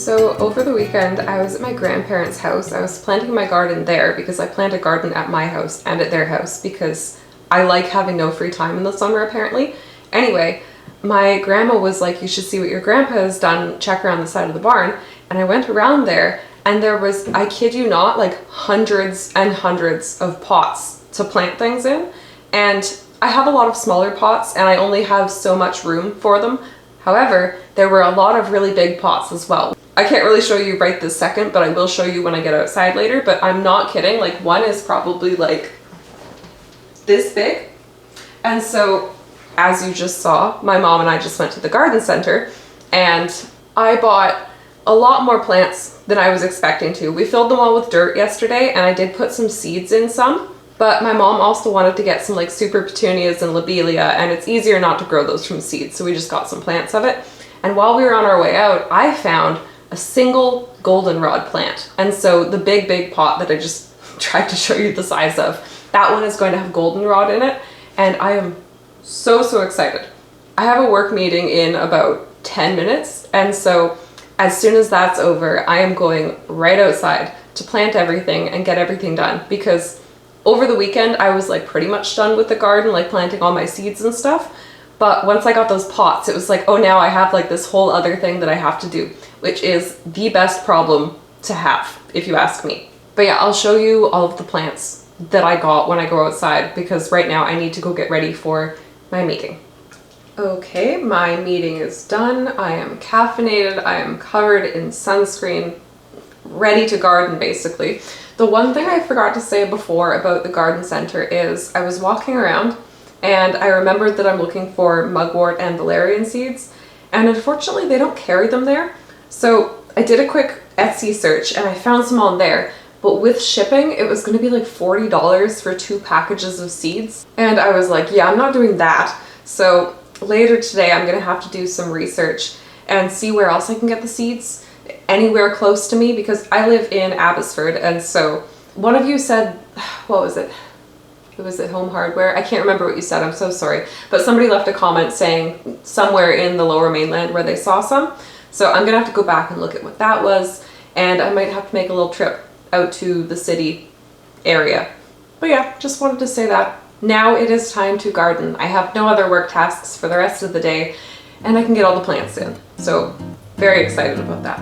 So over the weekend, I was at my grandparents' house. I was planting my garden there because I plant a garden at my house and at their house because I like having no free time in the summer apparently. Anyway, my grandma was like, you should see what your grandpa has done, check around the side of the barn. And I went around there and there was, I kid you not, like hundreds and hundreds of pots to plant things in. And I have a lot of smaller pots and I only have so much room for them. However, there were a lot of really big pots as well. I can't really show you right this second, but I will show you when I get outside later, but I'm not kidding. Like one is probably like this big. And so as you just saw, my mom and I just went to the garden center and I bought a lot more plants than I was expecting to. We filled them all with dirt yesterday and I did put some seeds in some, but my mom also wanted to get some like super petunias and lobelia, and it's easier not to grow those from seeds, so we just got some plants of it. And while we were on our way out, I found a single goldenrod plant. And so the big pot that I just tried to show you the size of, that one is going to have goldenrod in it, and I am so excited. I have a work meeting in about 10 minutes, and so as soon as that's over, I am going right outside to plant everything and get everything done, because over the weekend I was like pretty much done with the garden, like planting all my seeds and stuff. But once I got those pots, it was like, oh, now I have like this whole other thing that I have to do, which is the best problem to have, if you ask me. But yeah, I'll show you all of the plants that I got when I go outside, because right now I need to go get ready for my meeting. Okay, my meeting is done. I am caffeinated, I am covered in sunscreen, ready to garden basically. The one thing I forgot to say before about the garden center is I was walking around and I remembered that I'm looking for mugwort and valerian seeds, and unfortunately they don't carry them there. So I did a quick Etsy search and I found some on there, but with shipping it was going to be like $40 for 2 packages of seeds. And I was like, yeah, I'm not doing that. So later today I'm going to have to do some research and see where else I can get the seeds anywhere close to me, because I live in Abbotsford. And so one of you said, what was it? It was at Home Hardware. I can't remember what you said, I'm so sorry. But somebody left a comment saying somewhere in the Lower Mainland where they saw some. So I'm gonna have to go back and look at what that was, and I might have to make a little trip out to the city area. But yeah, just wanted to say that. Now it is time to garden. I have no other work tasks for the rest of the day, and I can get all the plants in. So very excited about that.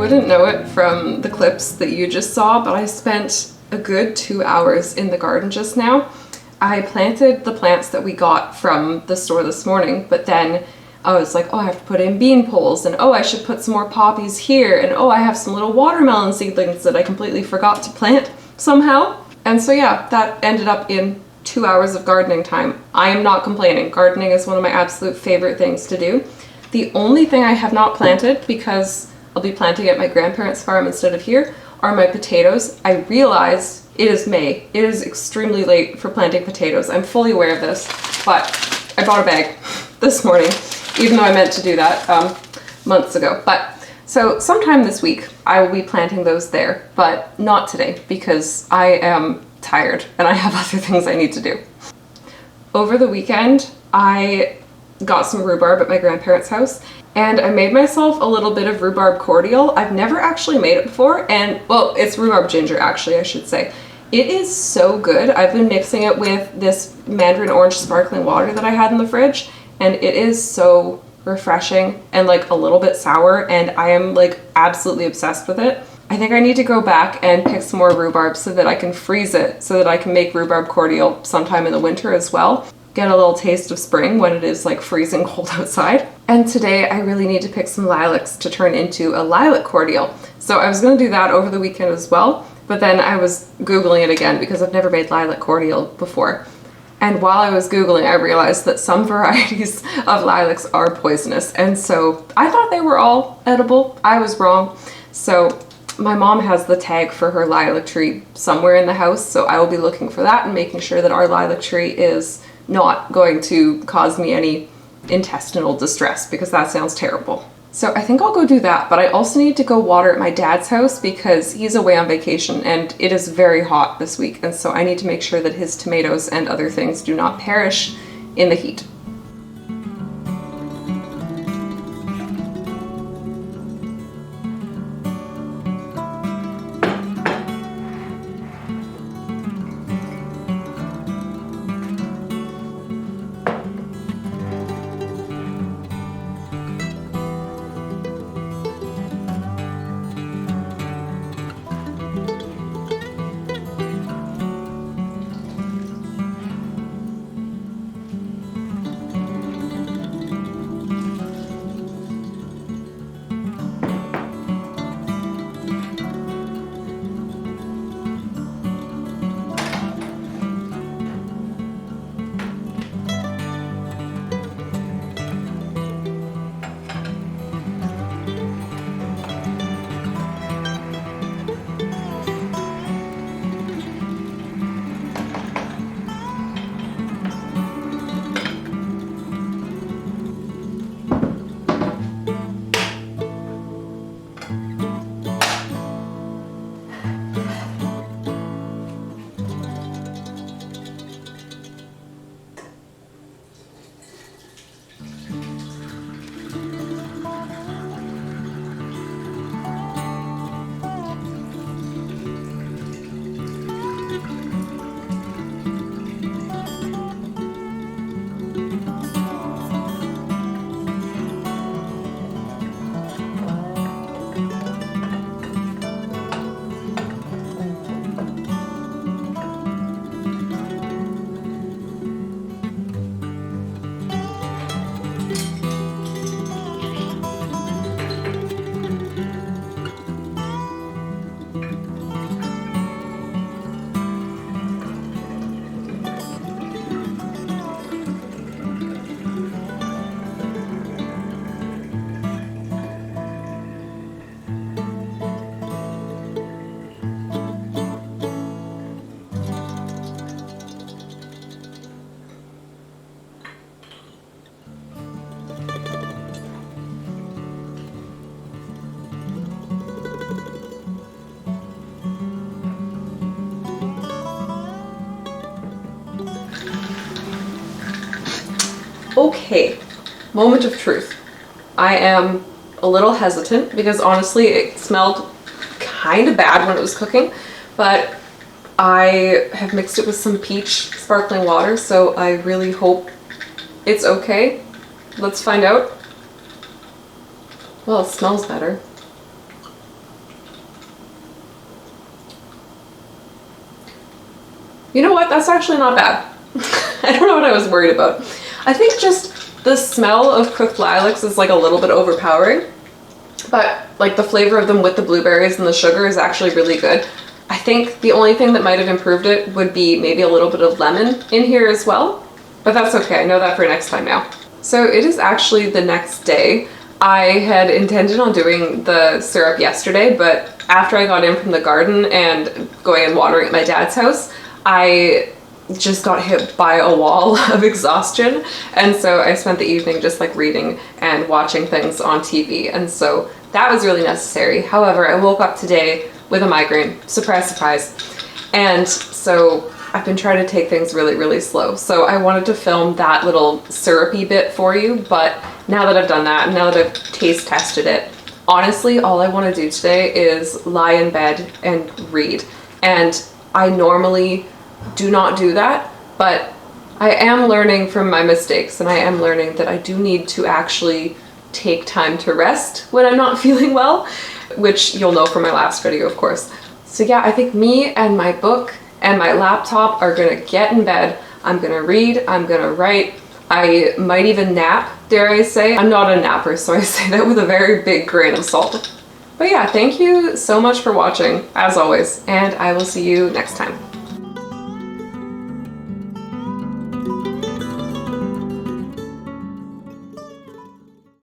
wouldn't know it from the clips that you just saw, but I spent a good 2 hours in the garden just now. I planted the plants that we got from the store this morning, but then I was like, oh, I have to put in bean poles, and oh, I should put some more poppies here, and oh, I have some little watermelon seedlings that I completely forgot to plant somehow. And so yeah, that ended up in 2 hours of gardening time. I am not complaining. Gardening is one of my absolute favorite things to do. The only thing I have not planted, because I'll be planting at my grandparents' farm instead of here, are my potatoes. I realize it is May. It is extremely late for planting potatoes. I'm fully aware of this, but I bought a bag this morning, even though I meant to do that months ago. But so sometime this week I will be planting those there, but not today because I am tired and I have other things I need to do. Over the weekend, I got some rhubarb at my grandparents' house, and I made myself a little bit of rhubarb cordial. I've never actually made it before, and well, it's rhubarb ginger actually, I should say. It is so good. I've been mixing it with this mandarin orange sparkling water that I had in the fridge, and it is so refreshing and like a little bit sour, and I am like absolutely obsessed with it. I think I need to go back and pick some more rhubarb so that I can freeze it so that I can make rhubarb cordial sometime in the winter as well. Get a little taste of spring when it is like freezing cold outside. And today I really need to pick some lilacs to turn into a lilac cordial. So I was going to do that over the weekend as well, but then I was Googling it again because I've never made lilac cordial before. And while I was Googling, I realized that some varieties of lilacs are poisonous. And so I thought they were all edible. I was wrong. So my mom has the tag for her lilac tree somewhere in the house, so I will be looking for that and making sure that our lilac tree is not going to cause me any intestinal distress, because that sounds terrible. So I think I'll go do that, but I also need to go water at my dad's house because he's away on vacation and it is very hot this week, and so I need to make sure that his tomatoes and other things do not perish in the heat. Okay, moment of truth. I am a little hesitant because honestly it smelled kind of bad when it was cooking, but I have mixed it with some peach sparkling water, so I really hope it's okay. Let's find out. Well, it smells better. You know what? That's actually not bad. I don't know what I was worried about. I think just the smell of cooked lilacs is like a little bit overpowering, but like the flavor of them with the blueberries and the sugar is actually really good. I think the only thing that might have improved it would be maybe a little bit of lemon in here as well, but that's okay. I know that for next time now. So it is actually the next day. I had intended on doing the syrup yesterday, but after I got in from the garden and going and watering at my dad's house, I just got hit by a wall of exhaustion, and so I spent the evening just like reading and watching things on TV, and so that was really necessary. However, I woke up today with a migraine, surprise surprise, and so I've been trying to take things really slow. So I wanted to film that little syrupy bit for you, but now that I've done that, now that I've taste tested it, honestly all I want to do today is lie in bed and read. And I normally do not do that, but I am learning from my mistakes, and I am learning that I do need to actually take time to rest when I'm not feeling well, which you'll know from my last video, of course. So yeah, I think me and my book and my laptop are gonna get in bed. I'm gonna read, I'm gonna write, I might even nap, dare I say. I'm not a napper, so I say that with a very big grain of salt. But yeah, thank you so much for watching, as always, and I will see you next time.